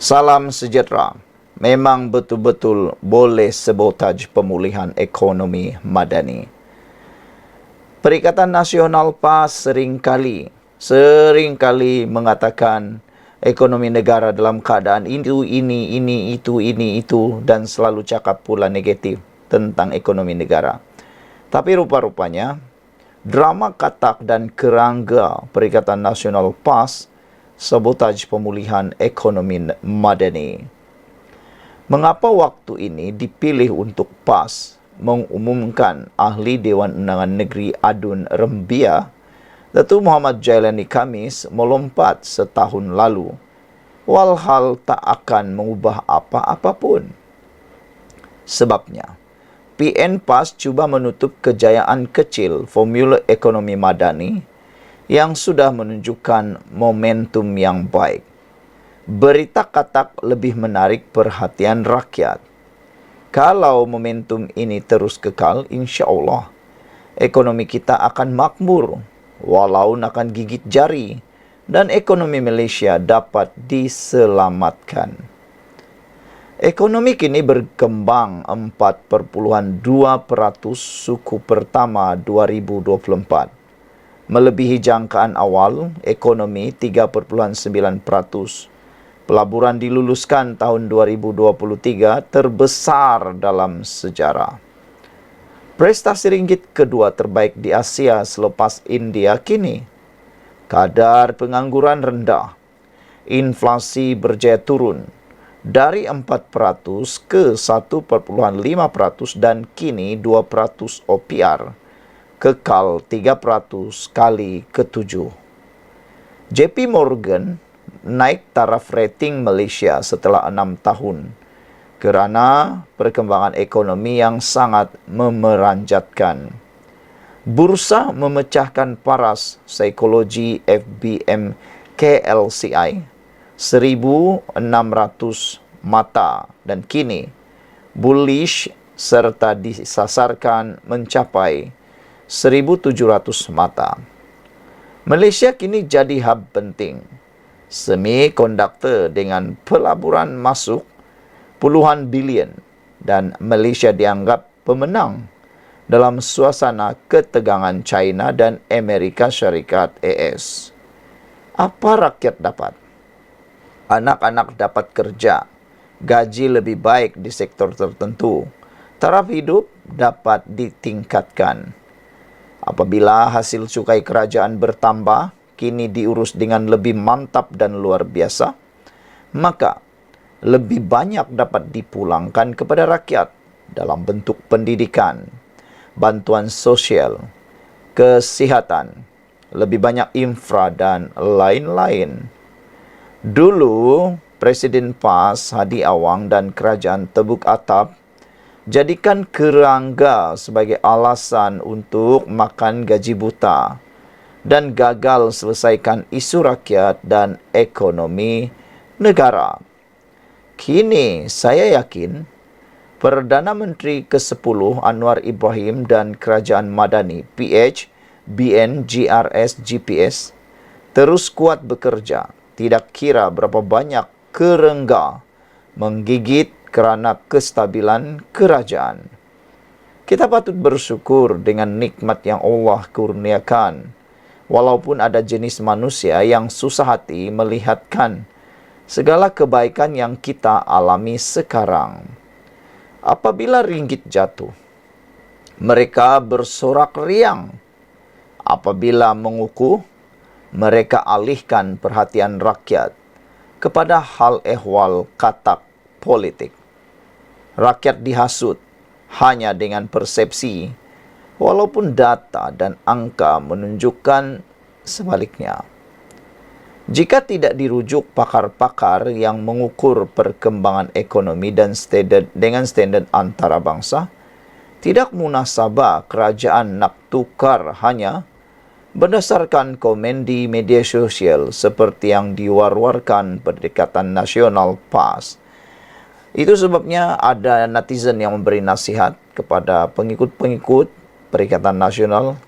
Salam sejahtera. Memang betul-betul boleh sabotaj pemulihan ekonomi madani. Perikatan Nasional PAS seringkali mengatakan ekonomi negara dalam keadaan itu dan selalu cakap pula negatif tentang ekonomi negara. Tapi rupa-rupanya drama katak dan kerangga Perikatan Nasional PAS sabotaj pemulihan ekonomi madani. Mengapa waktu ini dipilih untuk PAS mengumumkan ahli Dewan Undangan Negeri Adun Rembia, Datuk Muhammad Jailani Khamis melompat setahun lalu, walhal tak akan mengubah apa-apa pun. Sebabnya, PN PAS cuba menutup kejayaan kecil formula ekonomi madani yang sudah menunjukkan momentum yang baik. Berita katak lebih menarik perhatian rakyat. Kalau momentum ini terus kekal, insya-Allah ekonomi kita akan makmur walau akan gigit jari dan ekonomi Malaysia dapat diselamatkan. Ekonomi kini berkembang 4.2% suku pertama 2024. Melebihi jangkaan awal ekonomi 3.9%. Pelaburan diluluskan tahun 2023 terbesar dalam sejarah. Prestasi ringgit kedua terbaik di Asia selepas India kini. Kadar pengangguran rendah. Inflasi berjaya turun dari 4% ke 1.5% dan kini 2% OPR. Kekal 3% kali ke-7. JP Morgan naik taraf rating Malaysia setelah 6 tahun kerana perkembangan ekonomi yang sangat memeranjatkan. Bursa memecahkan paras psikologi FBM KLCI 1,600 mata dan kini bullish serta disasarkan mencapai 1,700 mata. Malaysia kini jadi hub penting. Semikonduktor dengan pelaburan masuk puluhan bilion dan Malaysia dianggap pemenang dalam suasana ketegangan China dan Amerika Syarikat AS. Apa rakyat dapat? Anak-anak dapat kerja, gaji lebih baik di sektor tertentu, taraf hidup dapat ditingkatkan. Apabila hasil cukai kerajaan bertambah, kini diurus dengan lebih mantap dan luar biasa, maka lebih banyak dapat dipulangkan kepada rakyat dalam bentuk pendidikan, bantuan sosial, kesihatan, lebih banyak infra dan lain-lain. Dulu, Presiden PAS Hadi Awang dan Kerajaan Tebuk Atap jadikan kerangga sebagai alasan untuk makan gaji buta dan gagal selesaikan isu rakyat dan ekonomi negara. Kini saya yakin Perdana Menteri ke-10 Anwar Ibrahim dan Kerajaan Madani PH, BN, GRS, GPS terus kuat bekerja, tidak kira berapa banyak kerengga menggigit kerana kestabilan kerajaan. Kita patut bersyukur dengan nikmat yang Allah kurniakan, walaupun ada jenis manusia yang susah hati melihatkan segala kebaikan yang kita alami sekarang. Apabila ringgit jatuh, mereka bersorak riang. Apabila mengukuh, mereka alihkan perhatian rakyat kepada hal ehwal katak politik. Rakyat dihasut hanya dengan persepsi, walaupun data dan angka menunjukkan sebaliknya. Jika tidak dirujuk pakar-pakar yang mengukur perkembangan ekonomi dan dengan standard antarabangsa, tidak munasabah kerajaan nak tukar hanya berdasarkan komen di media sosial seperti yang diwar-warkan Perikatan Nasional PAS. Itu sebabnya ada netizen yang memberi nasihat kepada pengikut-pengikut Perikatan Nasional.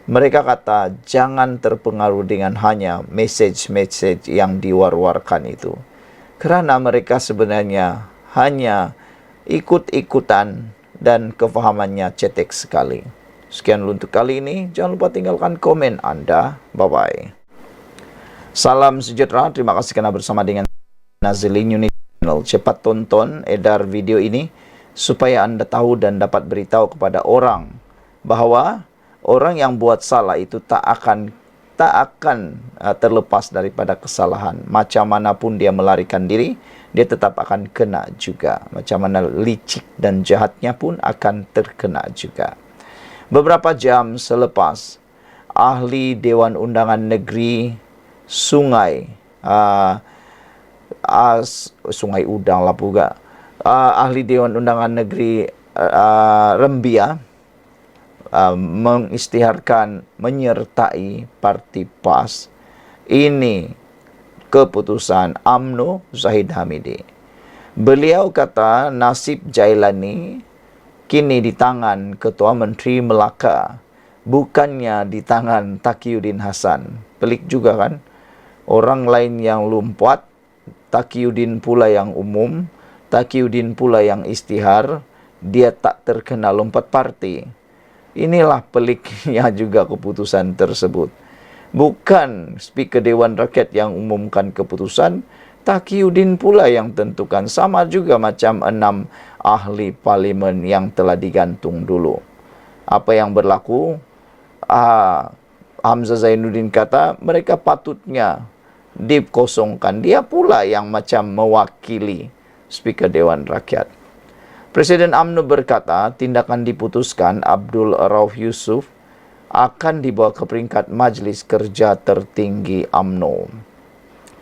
Mereka kata jangan terpengaruh dengan hanya mesej-mesej yang diwar-warkan itu. kerana mereka sebenarnya hanya ikut-ikutan dan kefahamannya cetek sekali. Sekian untuk kali ini. Jangan lupa tinggalkan komen Anda. Bye-bye. Salam sejahtera. Terima kasih kerana bersama dengan Nazilin Unit Channel. Cepat tonton, edar video ini supaya Anda tahu dan dapat beritahu kepada orang bahawa orang yang buat salah itu tak akan terlepas daripada kesalahan. Macam mana pun dia melarikan diri, dia tetap akan kena juga. Macam mana licik dan jahatnya pun akan terkena juga. Beberapa jam selepas, ahli Dewan Undangan Negeri Sungai Udang lah juga, ahli Dewan Undangan Negeri Rembia mengisytiharkan menyertai parti PAS. Ini keputusan UMNO Zahid Hamidi. Beliau kata nasib Jailani kini di tangan Ketua Menteri Melaka, bukannya di tangan Taqiyuddin Hasan. Pelik juga kan? Orang lain yang lumpat, Taqiyuddin pula yang umum, Taqiyuddin pula yang isytihar, dia tak terkena lompat parti. Inilah peliknya juga keputusan tersebut. Bukan Speaker Dewan Rakyat yang umumkan keputusan, Taqiyuddin pula yang tentukan. Sama juga macam 6 ahli parlimen yang telah digantung dulu. Apa yang berlaku? Hamzah Zainuddin kata mereka patutnya dikosongkan. Dia pula yang macam mewakili Speaker Dewan Rakyat. Presiden UMNO berkata tindakan diputuskan Abdul Rauf Yusuf akan dibawa ke peringkat Majlis Kerja Tertinggi UMNO.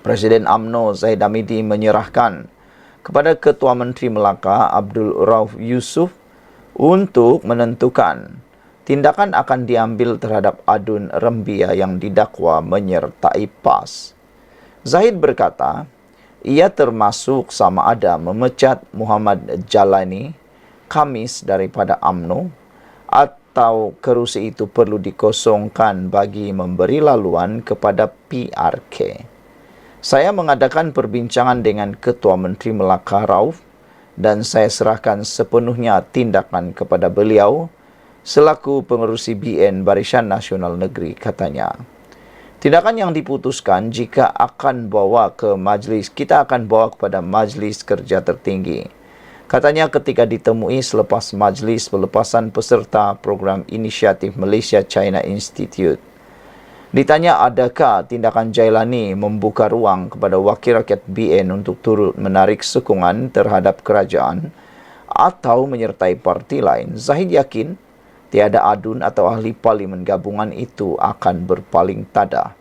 Presiden UMNO Zahid Hamidi menyerahkan kepada Ketua Menteri Melaka Abdul Rauf Yusuf untuk menentukan tindakan akan diambil terhadap Adun Rembia yang didakwa menyertai PAS. Zahid berkata, ia termasuk sama ada memecat Muhammad Jalani Khamis daripada UMNO atau kerusi itu perlu dikosongkan bagi memberi laluan kepada PRK. Saya mengadakan perbincangan dengan Ketua Menteri Melaka Rauf dan saya serahkan sepenuhnya tindakan kepada beliau selaku pengerusi BN Barisan Nasional Negeri, katanya. Tindakan yang diputuskan jika akan bawa ke majlis, kita akan bawa kepada Majlis Kerja Tertinggi. Katanya ketika ditemui selepas majlis pelepasan peserta program inisiatif Malaysia China Institute. Ditanya adakah tindakan Jailani membuka ruang kepada wakil rakyat BN untuk turut menarik sokongan terhadap kerajaan atau menyertai parti lain, Zahid yakin tiada adun atau ahli parlimen gabungan itu akan berpaling tada.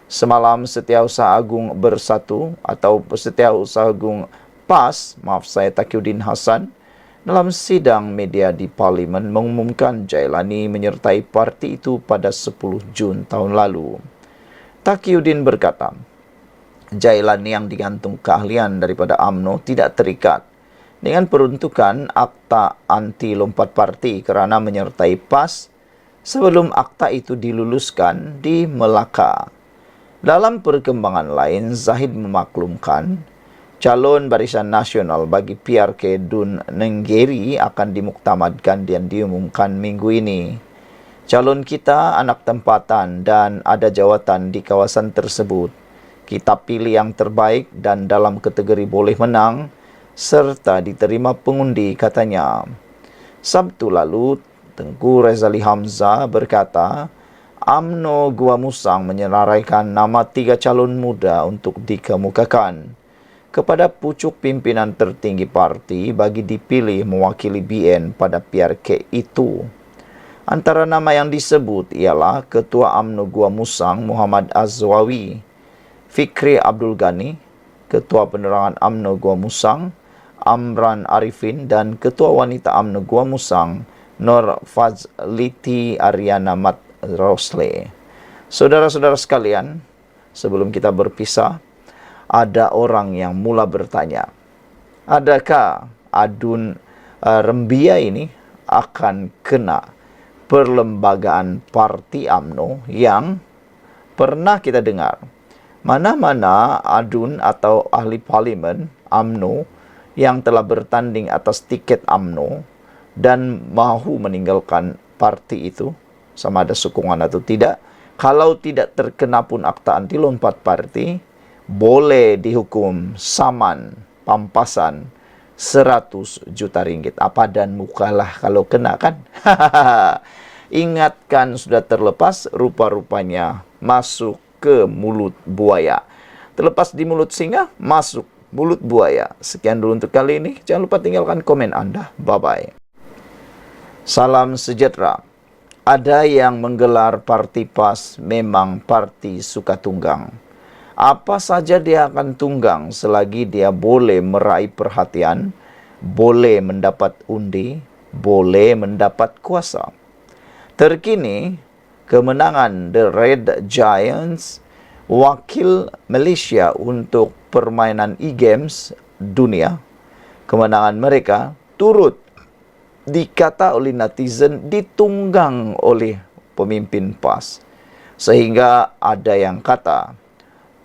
Semalam Setiausaha Agung Bersatu atau Setiausaha Agung PAS, Taqiyuddin Hasan, dalam sidang media di parlimen mengumumkan Jailani menyertai parti itu pada 10 Jun tahun lalu. Taqiyuddin berkata, Jailani yang digantung keahlian daripada UMNO tidak terikat dengan peruntukan akta anti lompat parti kerana menyertai PAS sebelum akta itu diluluskan di Melaka. Dalam perkembangan lain, Zahid memaklumkan calon Barisan Nasional bagi PRK Dun Nenggeri akan dimuktamadkan dan diumumkan minggu ini. Calon kita anak tempatan dan ada jawatan di kawasan tersebut. Kita pilih yang terbaik dan dalam kategori boleh menang serta diterima pengundi, katanya. Sabtu lalu, Tengku Razali Hamzah berkata, UMNO Gua Musang menyeraikan nama 3 calon muda untuk dikemukakan kepada pucuk pimpinan tertinggi parti bagi dipilih mewakili BN pada PRK itu. Antara nama yang disebut ialah Ketua UMNO Gua Musang Muhammad Azwawi, Fikri Abdul Ghani, Ketua Penerangan UMNO Gua Musang Amran Arifin dan Ketua Wanita UMNO Gua Musang Nur Fazliti Ariana Mat Rosle. Saudara-saudara sekalian, sebelum kita berpisah, ada orang yang mula bertanya, adakah Adun Rembia ini akan kena perlembagaan parti UMNO yang pernah kita dengar Mana-mana adun atau ahli parlimen UMNO yang telah bertanding atas tiket UMNO dan mahu meninggalkan parti itu, sama ada sokongan atau tidak, kalau tidak terkena pun akta anti lompat parti, boleh dihukum saman, pampasan 100 juta ringgit. Apa dan mukalah kalau kena kan? Ingatkan sudah terlepas, rupa-rupanya masuk ke mulut buaya. Terlepas di mulut singa, masuk mulut buaya. Sekian dulu untuk kali ini. Jangan lupa tinggalkan komen Anda. Bye-bye. Salam sejahtera. Ada yang menggelar parti PAS memang parti suka tunggang. Apa saja dia akan tunggang selagi dia boleh meraih perhatian, boleh mendapat undi, boleh mendapat kuasa. Terkini, kemenangan The Red Giants, wakil Malaysia untuk permainan e-games dunia, kemenangan mereka turut dikata oleh netizen ditunggang oleh pemimpin PAS. Sehingga ada yang kata,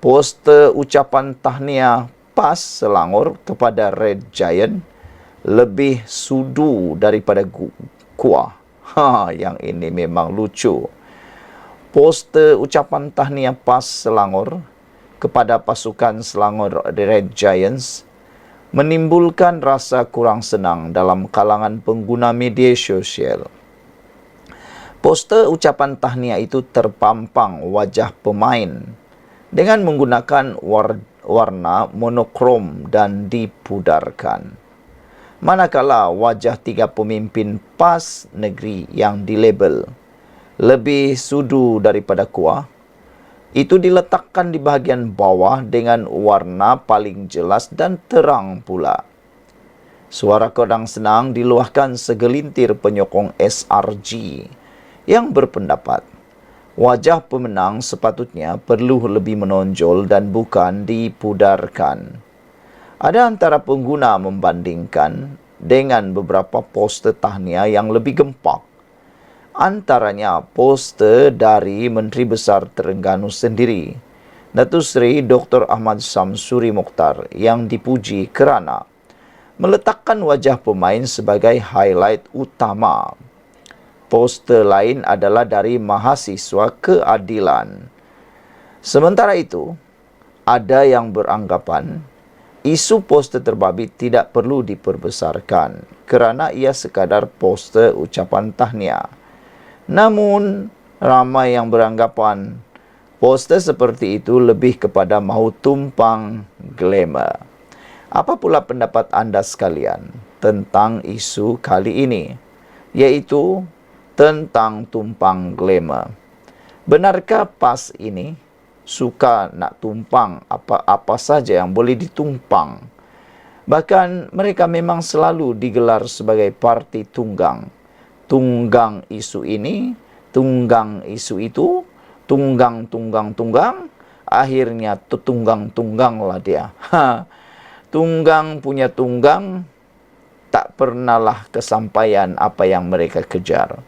poster ucapan tahniah PAS Selangor kepada Red Giant lebih sudu daripada kuah. Yang ini memang lucu. Poster ucapan tahniah PAS Selangor kepada pasukan Selangor Red Giants menimbulkan rasa kurang senang dalam kalangan pengguna media sosial. Poster ucapan tahniah itu terpampang wajah pemain dengan menggunakan warna monokrom dan dipudarkan. Manakala wajah 3 pemimpin PAS negeri yang dilabel lebih sudu daripada kuah, itu diletakkan di bahagian bawah dengan warna paling jelas dan terang pula. Suara kodang senang diluahkan segelintir penyokong SRG yang berpendapat wajah pemenang sepatutnya perlu lebih menonjol dan bukan dipudarkan. Ada antara pengguna membandingkan dengan beberapa poster tahniah yang lebih gempak. Antaranya poster dari Menteri Besar Terengganu sendiri, Datuk Seri Dr. Ahmad Samsuri Mokhtar, yang dipuji kerana meletakkan wajah pemain sebagai highlight utama. Poster lain adalah dari mahasiswa keadilan. Sementara itu, ada yang beranggapan isu poster terbabit tidak perlu diperbesarkan kerana ia sekadar poster ucapan tahniah. Namun, ramai yang beranggapan poster seperti itu lebih kepada mahu tumpang glamour. Apa pula pendapat anda sekalian tentang isu kali ini, yaitu tentang tumpang glamour? Benarkah PAS ini suka nak tumpang apa-apa saja yang boleh ditumpang? Bahkan mereka memang selalu digelar sebagai parti tunggang. Tunggang isu ini, tunggang isu itu, tunggang, akhirnya tutunggang-tungganglah dia. Tunggang punya tunggang, tak pernahlah kesampaian apa yang mereka kejar.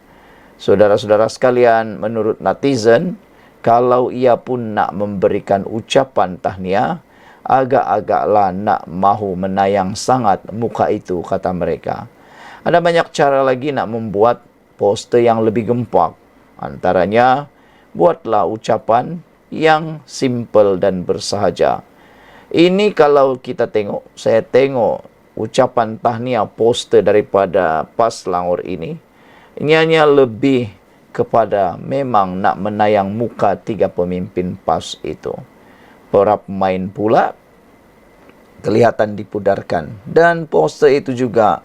Saudara-saudara sekalian, menurut netizen, kalau ia pun nak memberikan ucapan tahniah, agak-agaklah nak mahu menayang sangat muka itu, kata mereka. Ada banyak cara lagi nak membuat poster yang lebih gempak. Antaranya, buatlah ucapan yang simple dan bersahaja. Ini kalau kita tengok, saya tengok ucapan tahniah poster daripada PAS Selangor ini hanya lebih kepada memang nak menayang muka 3 pemimpin PAS itu. Para pemain pula kelihatan dipudarkan. Dan poster itu juga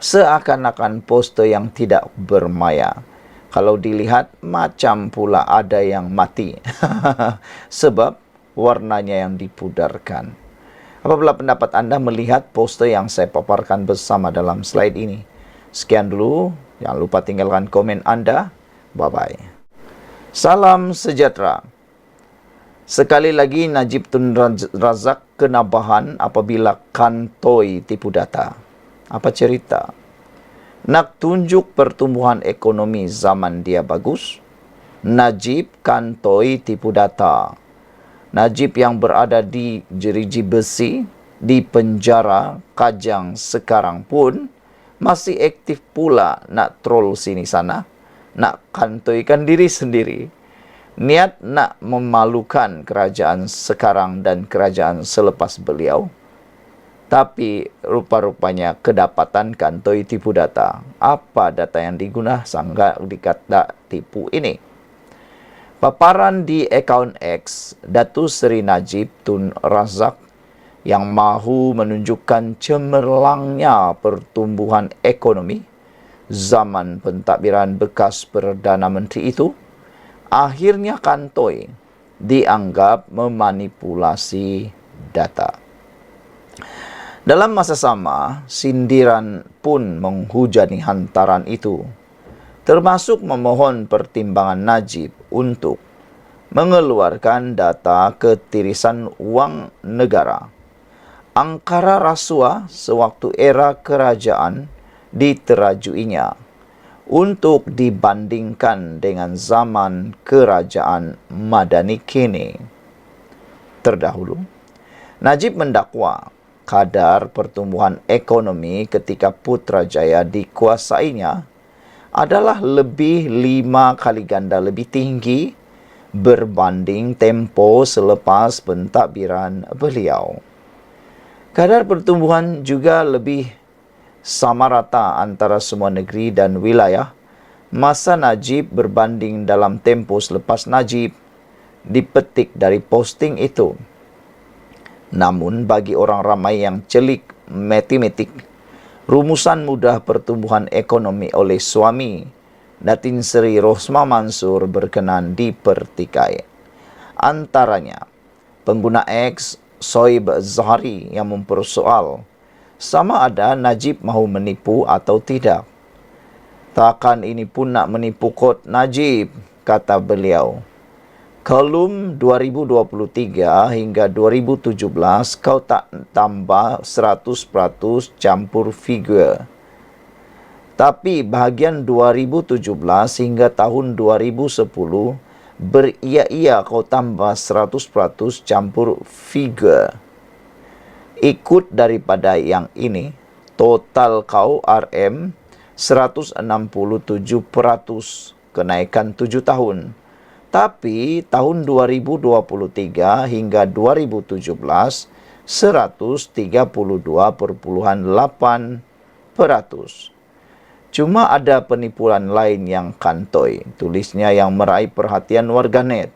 seakan-akan poster yang tidak bermaya. Kalau dilihat, macam pula ada yang mati. Sebab warnanya yang dipudarkan. Apabila pendapat anda melihat poster yang saya paparkan bersama dalam slide ini? Sekian dulu. Jangan lupa tinggalkan komen anda. Bye-bye. Salam sejahtera. Sekali lagi Najib Tun Razak kena bahan apabila kantoi tipu data. Apa cerita? Nak tunjuk pertumbuhan ekonomi zaman dia bagus, Najib kantoi tipu data. Najib yang berada di Jeriji Besi, di penjara Kajang sekarang pun masih aktif pula nak troll sini sana, nak kantoikan diri sendiri. Niat nak memalukan kerajaan sekarang dan kerajaan selepas beliau. Tapi rupa-rupanya kedapatan kantoi tipu data. Apa data yang digunakan sangat dikata tipu ini? Paparan di akaun X, Datuk Seri Najib Tun Razak yang mahu menunjukkan cemerlangnya pertumbuhan ekonomi zaman pentadbiran bekas Perdana Menteri itu, akhirnya kantoi dianggap memanipulasi data. Dalam masa sama, sindiran pun menghujani hantaran itu, termasuk memohon pertimbangan Najib untuk mengeluarkan data ketirisan wang negara. Angkara rasuah sewaktu era kerajaan diterajuinya untuk dibandingkan dengan zaman kerajaan Madani kini. Terdahulu, Najib mendakwa kadar pertumbuhan ekonomi ketika Putrajaya dikuasainya adalah lebih 5 kali ganda lebih tinggi berbanding tempo selepas pentadbiran beliau. Kadar pertumbuhan juga lebih sama rata antara semua negeri dan wilayah masa Najib berbanding dalam tempo selepas Najib, dipetik dari posting itu. Namun bagi orang ramai yang celik matematik, rumusan mudah pertumbuhan ekonomi oleh suami Datin Seri Rosmah Mansur berkenan dipertikai. Antaranya, pengguna X Soib Zahari yang mempersoal sama ada Najib mahu menipu atau tidak. Takkan ini pun nak menipu kot Najib, kata beliau. Kolum 2023 hingga 2017 kau tak tambah 100% campur figure. Tapi bahagian 2017 hingga tahun 2010 beria-ia kau tambah 100% campur figure. Ikut daripada yang ini, total kau RM 167%, kenaikan 7 tahun. Tapi tahun 2023 hingga 2017, 132,8%. Cuma ada penipuan lain yang kantoi, tulisnya yang meraih perhatian warganet.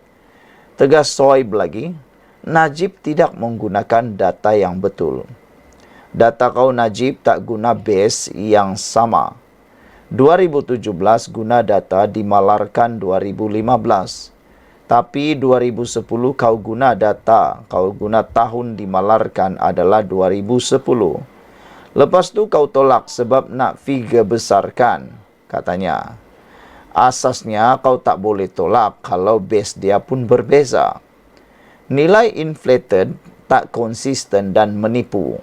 Tegas Soib lagi, Najib tidak menggunakan data yang betul. Data kau Najib tak guna base yang sama. 2017 guna data dimalarkan 2015. Tapi 2010 kau guna data, kau guna tahun dimalarkan adalah 2010. Lepas tu kau tolak sebab nak figure besarkan, katanya. Asasnya kau tak boleh tolak kalau base dia pun berbeza. Nilai inflated tak konsisten dan menipu.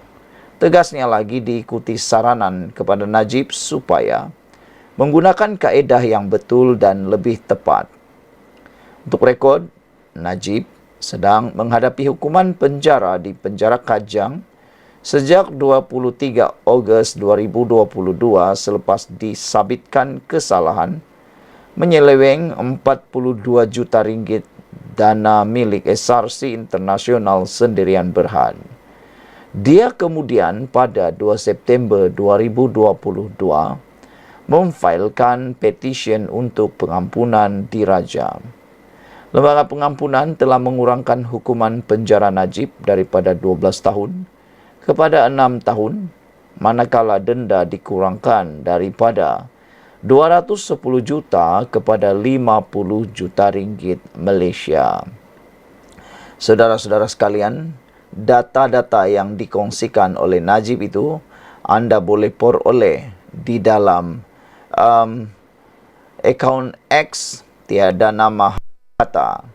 Tegasnya lagi diikuti saranan kepada Najib supaya menggunakan kaedah yang betul dan lebih tepat. Untuk rekod, Najib sedang menghadapi hukuman penjara di penjara Kajang sejak 23 Ogos 2022 selepas disabitkan kesalahan menyeleweng 42 juta ringgit dana milik SRC Internasional Sendirian Berhad. Dia kemudian pada 2 September 2022 memfailkan petisyen untuk pengampunan dirajam. Lembaga pengampunan telah mengurangkan hukuman penjara Najib daripada 12 tahun kepada 6 tahun, manakala denda dikurangkan daripada 210 juta kepada 50 juta ringgit Malaysia. Saudara-saudara sekalian, data-data yang dikongsikan oleh Najib itu anda boleh peroleh di dalam akaun X tiada nama kata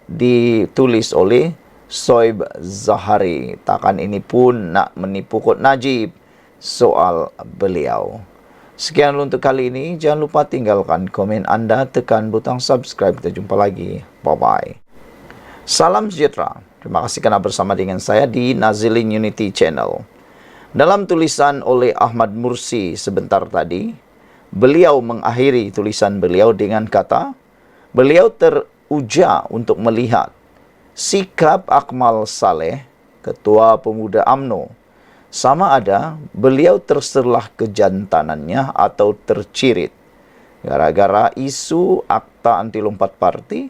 ditulis oleh Soib Zahari. Takkan ini pun nak menipu kot Najib soal beliau. Sekian untuk kali ini. Jangan lupa tinggalkan komen anda, tekan butang subscribe. Kita jumpa lagi. Bye-bye. Salam sejahtera. Terima kasih karena bersama dengan saya di Nazilin Unity Channel. Dalam tulisan oleh Ahmad Mursi sebentar tadi, beliau mengakhiri tulisan beliau dengan kata, beliau teruja untuk melihat sikap Akmal Saleh, Ketua Pemuda UMNO, sama ada beliau terserlah kejantanannya atau tercirit gara-gara isu akta anti lompat parti,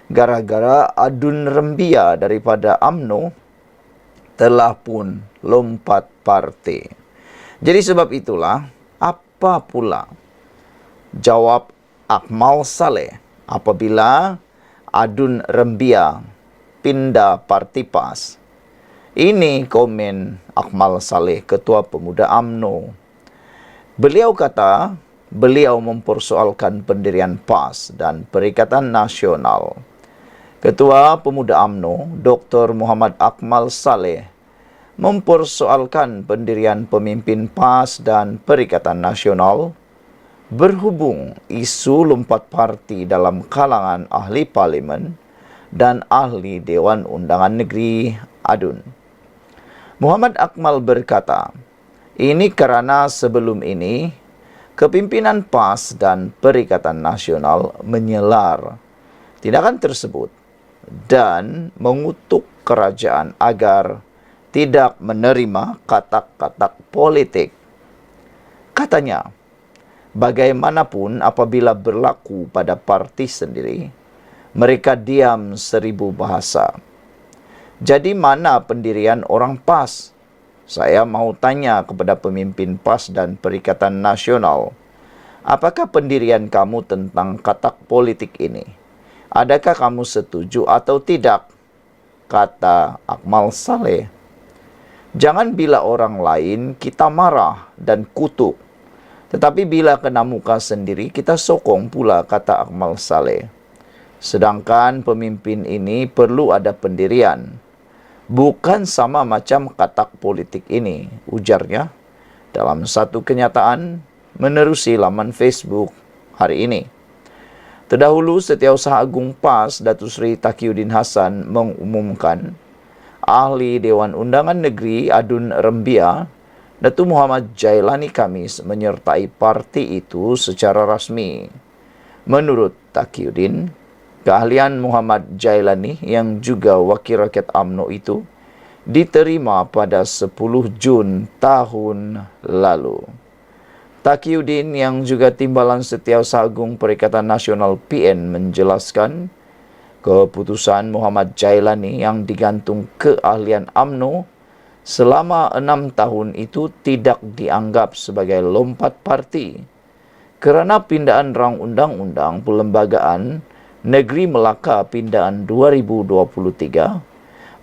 gara-gara adun rembia daripada UMNO telah pun lompat parti. Jadi sebab itulah, apa pula jawab Akmal Saleh apabila adun rembia pindah parti PAS? Ini komen Akmal Saleh, Ketua Pemuda UMNO. Beliau kata, beliau mempersoalkan pendirian PAS dan Perikatan Nasional. Ketua Pemuda UMNO, Dr. Muhammad Akmal Saleh, mempersoalkan pendirian pemimpin PAS dan Perikatan Nasional berhubung isu lompat parti dalam kalangan ahli parlimen dan ahli Dewan Undangan Negeri ADUN. Muhammad Akmal berkata, ini kerana sebelum ini kepimpinan PAS dan Perikatan Nasional menyelar tindakan tersebut dan mengutuk kerajaan agar tidak menerima katak-katak politik. Katanya, bagaimanapun apabila berlaku pada parti sendiri, mereka diam 1000 bahasa. Jadi mana pendirian orang PAS? Saya mau tanya kepada pemimpin PAS dan Perikatan Nasional, apakah pendirian kamu tentang katak politik ini? Adakah kamu setuju atau tidak? Kata Akmal Saleh. Jangan bila orang lain kita marah dan kutuk, tetapi bila kena muka sendiri kita sokong pula, kata Akmal Saleh. Sedangkan pemimpin ini perlu ada pendirian, bukan sama macam katak politik ini, ujarnya dalam satu kenyataan menerusi laman Facebook hari ini. Terdahulu, Setiausaha Agung PAS Datuk Seri Taqiyuddin Hassan mengumumkan ahli Dewan Undangan Negeri ADUN Rembia, Datuk Muhammad Jailani Khamis menyertai parti itu secara rasmi. Menurut Taqiyuddin, keahlian Muhammad Jailani yang juga wakil rakyat UMNO itu diterima pada 10 Jun tahun lalu. Taqiyuddin yang juga Timbalan Setiausaha Agung Perikatan Nasional PN menjelaskan, keputusan Muhammad Jailani yang digantung keahlian UMNO selama 6 tahun itu tidak dianggap sebagai lompat parti kerana pindaan rang undang-undang Perlembagaan Negeri Melaka pindaan 2023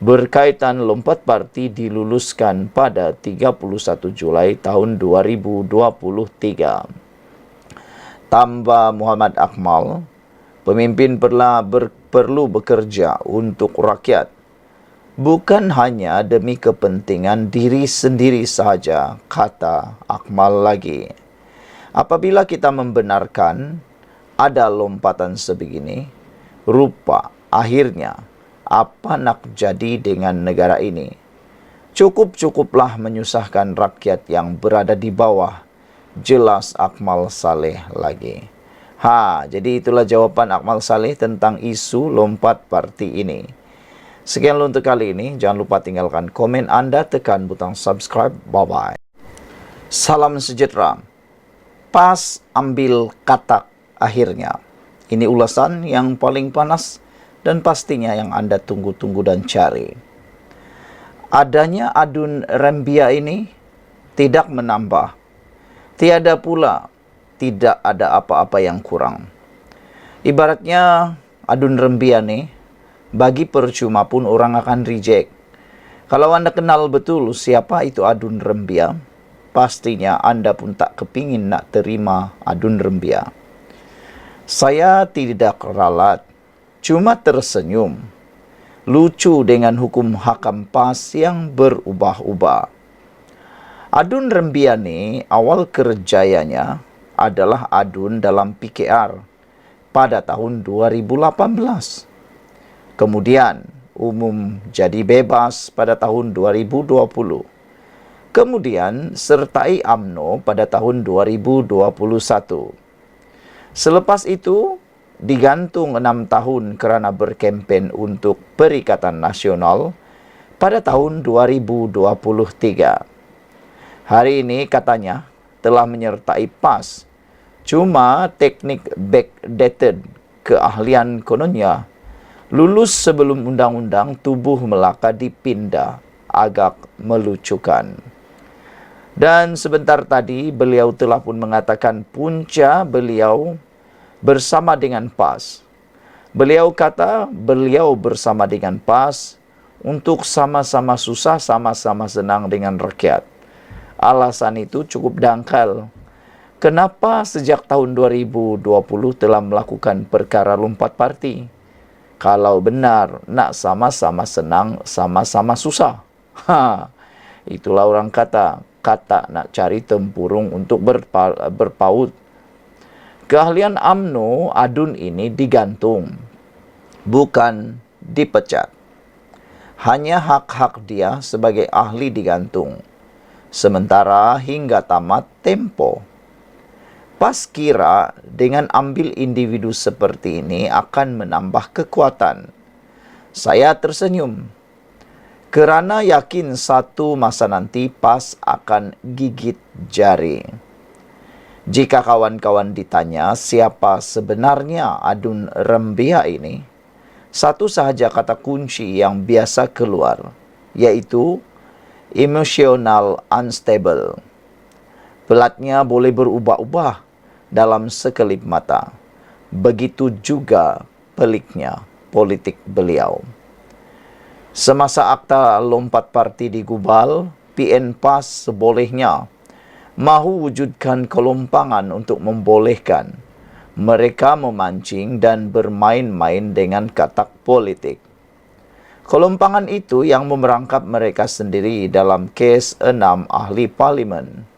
berkaitan lompat parti diluluskan pada 31 Julai tahun 2023. Tambah Muhammad Akmal, pemimpin perlu bekerja untuk rakyat, bukan hanya demi kepentingan diri sendiri sahaja, kata Akmal lagi. Apabila kita membenarkan ada lompatan sebegini, rupa akhirnya apa nak jadi dengan negara ini? Cukup-cukuplah menyusahkan rakyat yang berada di bawah, jelas Akmal Saleh lagi. Jadi itulah jawapan Akmal Saleh tentang isu lompat parti ini. Sekian untuk kali ini. Jangan lupa tinggalkan komen Anda, tekan butang subscribe. Bye-bye. Salam sejahtera. PAS ambil katak akhirnya. Ini ulasan yang paling panas dan pastinya yang Anda tunggu-tunggu dan cari. Adanya adun rembia ini tidak menambah. Tiada pula tidak ada apa-apa yang kurang. Ibaratnya adun rembia ni, bagi percuma pun orang akan reject. Kalau Anda kenal betul siapa itu adun rembia, pastinya Anda pun tak kepingin nak terima adun rembia. Saya tidak ralat, cuma tersenyum. Lucu dengan hukum hakam PAS yang berubah-ubah. Adun rembia ni awal kerjayanya adalah adun dalam PKR pada tahun 2018. Kemudian umum jadi bebas pada tahun 2020. Kemudian sertai UMNO pada tahun 2021. Selepas itu digantung 6 tahun kerana berkempen untuk Perikatan Nasional pada tahun 2023. Hari ini katanya telah menyertai PAS. Cuma teknik backdated keahlian kononnya lulus sebelum undang-undang tubuh Melaka dipindah, agak melucukan. Dan sebentar tadi beliau telah pun mengatakan punca beliau bersama dengan PAS. Beliau kata beliau bersama dengan PAS untuk sama-sama susah, sama-sama senang dengan rakyat. Alasan itu cukup dangkal. Kenapa sejak tahun 2020 telah melakukan perkara lompat parti? Kalau benar nak sama-sama senang, sama-sama susah. Itulah orang kata nak cari tempurung untuk berpaut. Keahlian UMNO adun ini digantung, bukan dipecat. Hanya hak-hak dia sebagai ahli digantung. Sementara hingga tamat tempo. PAS kira dengan ambil individu seperti ini akan menambah kekuatan. Saya tersenyum. Kerana yakin satu masa nanti PAS akan gigit jari. Jika kawan-kawan ditanya siapa sebenarnya Adun Rembia ini, satu sahaja kata kunci yang biasa keluar, yaitu emotional unstable. Pelatnya boleh berubah-ubah dalam sekelip mata. Begitu juga peliknya politik beliau. Semasa akta lompat parti digubal, PN PAS sebolehnya mahu wujudkan kelompangan untuk membolehkan mereka memancing dan bermain-main dengan katak politik. Kelompangan itu yang memerangkap mereka sendiri dalam kes 6 ahli parlimen.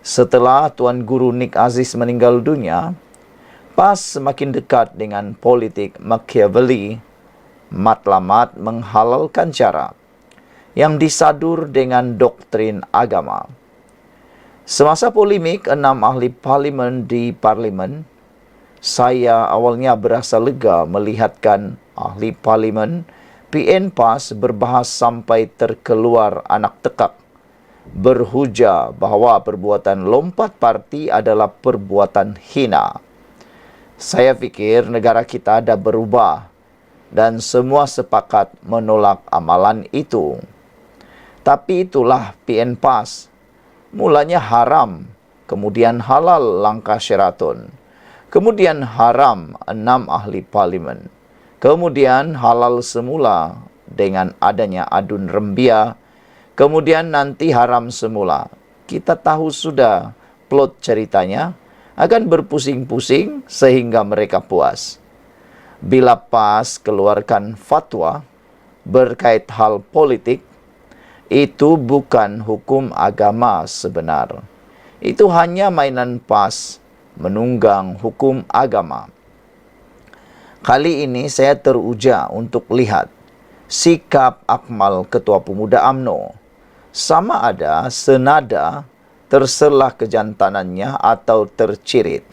Setelah Tuan Guru Nick Aziz meninggal dunia, PAS semakin dekat dengan politik Machiavelli, matlamat menghalalkan cara yang disadur dengan doktrin agama. Semasa polemik 6 ahli parlimen di parlimen, saya awalnya berasa lega melihatkan ahli parlimen PN PAS berbahas sampai terkeluar anak tekak, berhujah bahawa perbuatan lompat parti adalah perbuatan hina. Saya fikir negara kita dah berubah dan semua sepakat menolak amalan itu. Tapi itulah PN PAS. Mulanya haram, kemudian halal langkah Sheraton. Kemudian haram 6 ahli parlimen. Kemudian halal semula dengan adanya Adun Rembia. Kemudian nanti haram semula. Kita tahu sudah plot ceritanya akan berpusing-pusing sehingga mereka puas. Bila PAS keluarkan fatwa berkait hal politik, itu bukan hukum agama sebenar. Itu hanya mainan PAS menunggang hukum agama. Kali ini saya teruja untuk lihat sikap Akmal Ketua Pemuda UMNO. Sama ada senada terselah kejantanannya atau tercirit.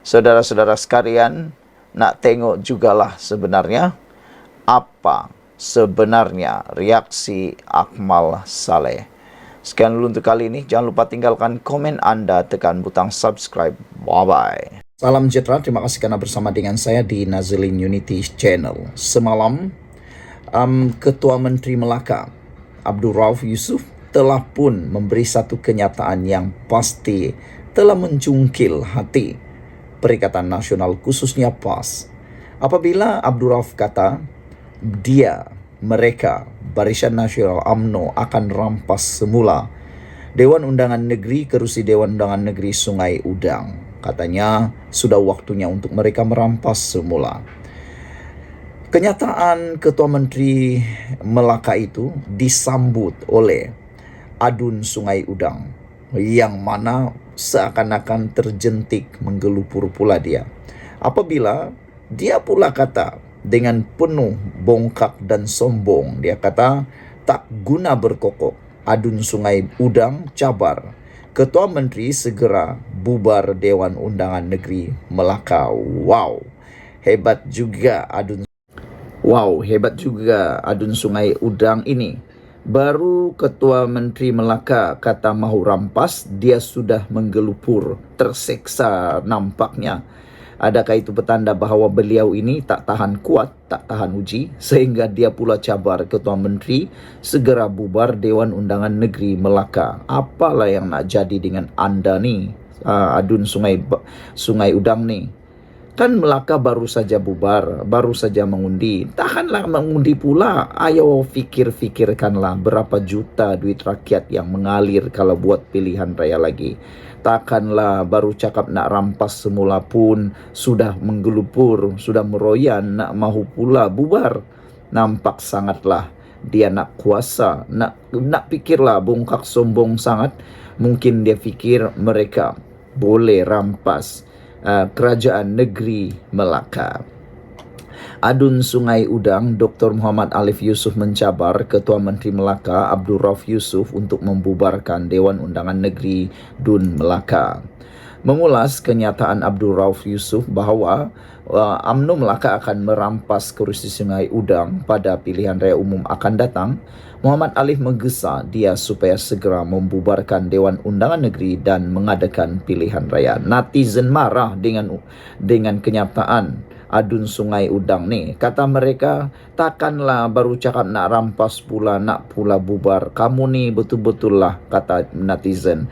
Saudara-saudara sekalian, nak tengok jugalah sebenarnya apa sebenarnya reaksi Akmal Saleh. Sekian dulu untuk kali ini. Jangan lupa tinggalkan komen anda, tekan butang subscribe. Bye-bye. Salam sejahtera, terima kasih karena bersama dengan saya di Nazilin Unity Channel. Semalam, Ketua Menteri Melaka, Abdul Rauf Yusuf, telah pun memberi satu kenyataan yang pasti telah menjungkil hati Perikatan Nasional khususnya PAS. Apabila Abdul Rauf kata, mereka, Barisan Nasional UMNO akan rampas semula Dewan Undangan Negeri kerusi Dewan Undangan Negeri Sungai Udang. Katanya sudah waktunya untuk mereka merampas semula. Kenyataan Ketua Menteri Melaka itu disambut oleh Adun Sungai Udang, yang mana seakan-akan terjentik menggelupur pula dia. Apabila dia pula kata dengan penuh bongkak dan sombong. Dia kata, tak guna berkokok, adun Sungai Udang cabar. Ketua Menteri segera bubar Dewan Undangan Negeri Melaka. Hebat juga adun Sungai Udang ini. Baru Ketua Menteri Melaka kata mahu rampas, dia sudah menggelupur, terseksa nampaknya. Adakah itu petanda bahawa beliau ini tak tahan kuat, tak tahan uji, sehingga dia pula cabar Ketua Menteri segera bubar Dewan Undangan Negeri Melaka? Apalah yang nak jadi dengan anda ni, adun Sungai Udang ni? Kan Melaka baru saja bubar, baru saja mengundi. Tahanlah mengundi pula. Ayo fikirkanlah berapa juta duit rakyat yang mengalir kalau buat pilihan raya lagi. Takkanlah baru cakap nak rampas semula pun sudah menggelupur, sudah meroyan, nak mahu pula bubar. Nampak sangatlah dia nak kuasa, nak fikirlah bongkak sombong sangat. Mungkin dia fikir mereka boleh rampas kerajaan negeri Melaka. Adun Sungai Udang, Dr. Muhammad Alif Yusuf mencabar Ketua Menteri Melaka Abdul Rauf Yusuf untuk membubarkan Dewan Undangan Negeri Dun Melaka. Mengulas kenyataan Abdul Rauf Yusuf bahawa UMNO Melaka akan merampas kerusi Sungai Udang pada pilihan raya umum akan datang, Muhammad Alif menggesa dia supaya segera membubarkan Dewan Undangan Negeri dan mengadakan pilihan raya. Netizen marah dengan kenyataan adun Sungai Udang ni. Kata mereka, takkanlah baru cakap nak rampas pula, nak pula bubar. Kamu ni betul-betul lah, kata netizen,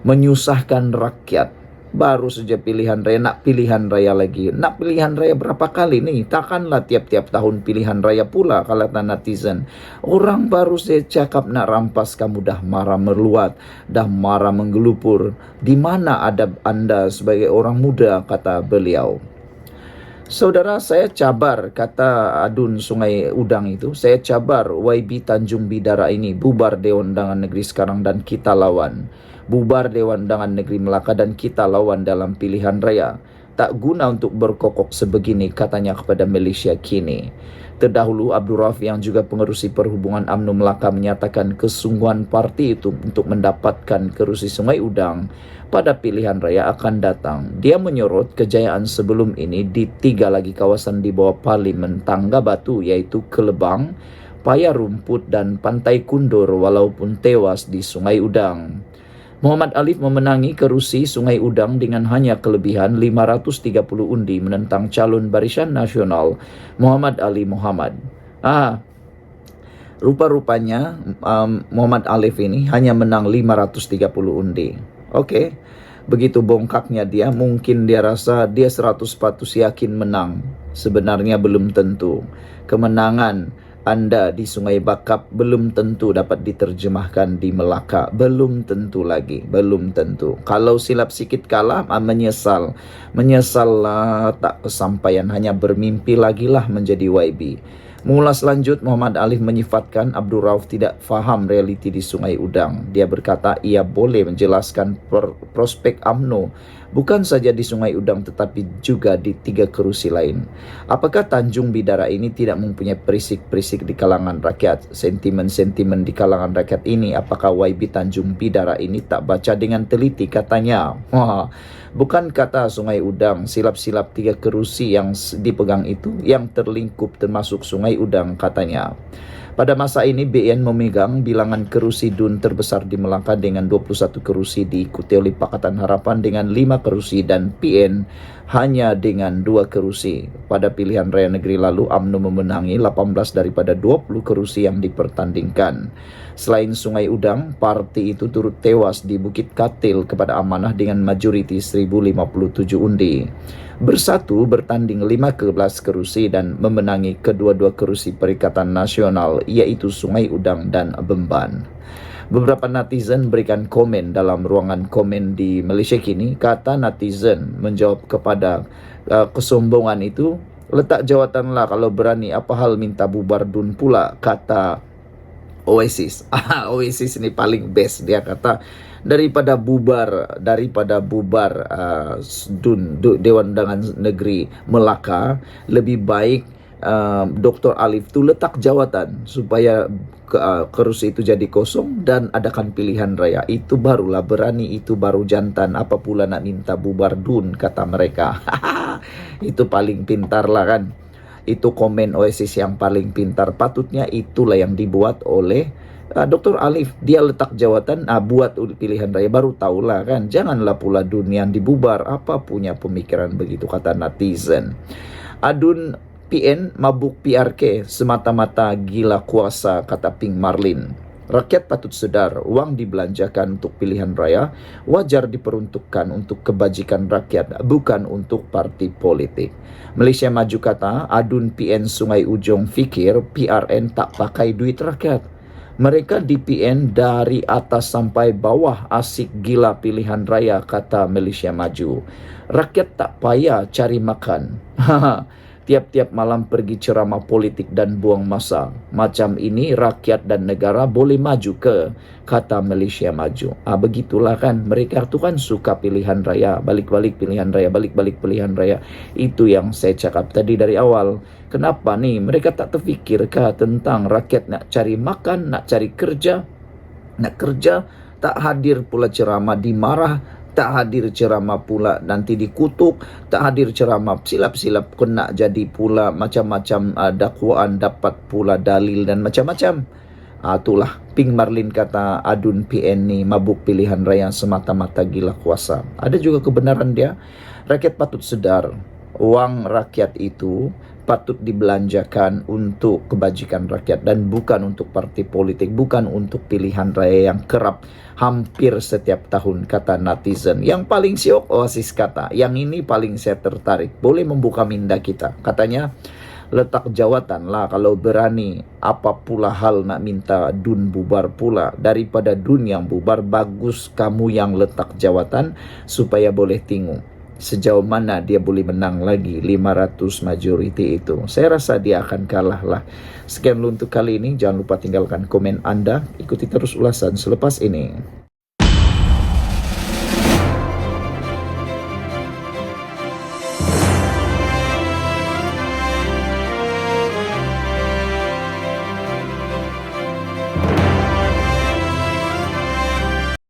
menyusahkan rakyat. Baru saja pilihan raya, nak pilihan raya lagi. Nak pilihan raya berapa kali ni? Takkanlah tiap-tiap tahun pilihan raya pula, kata netizen. Orang baru saya cakap nak rampas, kamu dah marah meluat, dah marah menggelupur. Di mana adab anda sebagai orang muda, kata beliau. Saudara, saya cabar, kata adun Sungai Udang itu, saya cabar YB Tanjung Bidara ini bubar Dewan Undangan Negeri sekarang dan kita lawan. Bubar Dewan Undangan Negeri Melaka dan kita lawan dalam pilihan raya. Tak guna untuk berkokok sebegini, katanya kepada Malaysia Kini. Terdahulu, Abdul Rauf yang juga pengerusi perhubungan UMNO Melaka menyatakan kesungguhan parti itu untuk mendapatkan kerusi Sungai Udang pada pilihan raya akan datang. Dia menyorot kejayaan sebelum ini di 3 lagi kawasan di bawah Parlimen Tangga Batu, iaitu Kelebang, Paya Rumput dan Pantai Kundur, walaupun tewas di Sungai Udang. Muhammad Alif memenangi kerusi Sungai Udang dengan hanya kelebihan 530 undi menentang calon Barisan Nasional Muhammad Ali Muhammad. Rupa-rupanya Muhammad Alif ini hanya menang 530 undi. Okey, begitu bongkaknya dia, mungkin dia rasa dia 100% yakin menang. Sebenarnya belum tentu. Kemenangan anda di Sungai Bakap belum tentu dapat diterjemahkan di Melaka. Belum tentu lagi, belum tentu. Kalau silap sikit kalah, menyesal. Menyesallah tak kesampaian, hanya bermimpi lagi lah menjadi YB. Mengulas lanjut, Muhammad Alif menyifatkan Abdul Rauf tidak faham realiti di Sungai Udang. Dia berkata ia boleh menjelaskan prospek UMNO bukan saja di Sungai Udang tetapi juga di 3 kerusi lain. Apakah Tanjung Bidara ini tidak mempunyai perisik-perisik di kalangan rakyat? Sentimen-sentimen di kalangan rakyat ini, apakah YB Tanjung Bidara ini tak baca dengan teliti? Katanya, bukan kata Sungai Udang, silap-silap 3 kerusi yang dipegang itu yang terlingkup termasuk Sungai Udang, katanya. Pada masa ini, BN memegang bilangan kerusi DUN terbesar di Melaka dengan 21 kerusi, diikuti oleh Pakatan Harapan dengan 5 kerusi dan PN hanya dengan 2 kerusi. Pada pilihan raya negeri lalu, UMNO memenangi 18 daripada 20 kerusi yang dipertandingkan. Selain Sungai Udang, parti itu turut tewas di Bukit Katil kepada Amanah dengan majoriti 1057 undi. Bersatu bertanding 15 kerusi dan memenangi kedua-dua kerusi Perikatan Nasional, iaitu Sungai Udang dan Bemban. Beberapa netizen berikan komen dalam ruangan komen di Malaysia Kini. Kata netizen menjawab kepada kesombongan itu, letak jawatanlah kalau berani, apa hal minta bubar DUN pula, kata Oasis. Oasis ini paling best, dia kata daripada bubar DUN Dewan Undangan Negeri Melaka, lebih baik Dr. Alif tu letak jawatan supaya kerusi itu jadi kosong dan adakan pilihan raya. Itu barulah berani, itu baru jantan. Apa pula nak minta bubar DUN, kata mereka. Itu paling pintar lah kan. Itu komen Oasis yang paling pintar. Patutnya itulah yang dibuat oleh Dr. Alif. Dia letak jawatan, buat pilihan raya, baru tahulah kan. Janganlah pula dunia dibubar. Apa punya pemikiran begitu, kata netizen. Adun PN mabuk PRK semata-mata gila kuasa, kata Pink Marlin. Rakyat patut sedar, uang dibelanjakan untuk pilihan raya wajar diperuntukkan untuk kebajikan rakyat, bukan untuk parti politik. Malaysia Maju kata, Adun PN Sungai Ujong fikir PRN tak pakai duit rakyat. Mereka di PN dari atas sampai bawah asik gila pilihan raya, kata Malaysia Maju. Rakyat tak payah cari makan. Tiap-tiap malam pergi ceramah politik dan buang masa. Macam ini rakyat dan negara boleh maju ke, kata Malaysia Maju. Begitulah kan, mereka tu kan suka pilihan raya, balik-balik pilihan raya, balik-balik pilihan raya. Itu yang saya cakap tadi dari awal. Kenapa nih mereka tak terfikirkah tentang rakyat nak cari makan, nak cari kerja, nak kerja, tak hadir pula ceramah dimarah, tak hadir ceramah pula nanti dikutuk, tak hadir ceramah silap-silap kena jadi pula macam-macam dakwaan, dapat pula dalil dan macam-macam. Itulah Pink Marlin kata Adun PN ni mabuk pilihan raya semata-mata gila kuasa. Ada juga kebenaran dia. Rakyat patut sedar, uang rakyat itu patut dibelanjakan untuk kebajikan rakyat dan bukan untuk parti politik, bukan untuk pilihan raya yang kerap hampir setiap tahun, kata netizen. Yang paling siok Oasis kata, yang ini paling saya tertarik, boleh membuka minda kita. Katanya, letak jawatan lah kalau berani, apa pula hal nak minta DUN bubar pula. Daripada DUN yang bubar, bagus kamu yang letak jawatan supaya boleh tengok sejauh mana dia boleh menang lagi 500 majoriti itu. Saya rasa dia akan kalah lah. Sekian dulu untuk kali ini. Jangan lupa tinggalkan komen Anda. Ikuti terus ulasan selepas ini.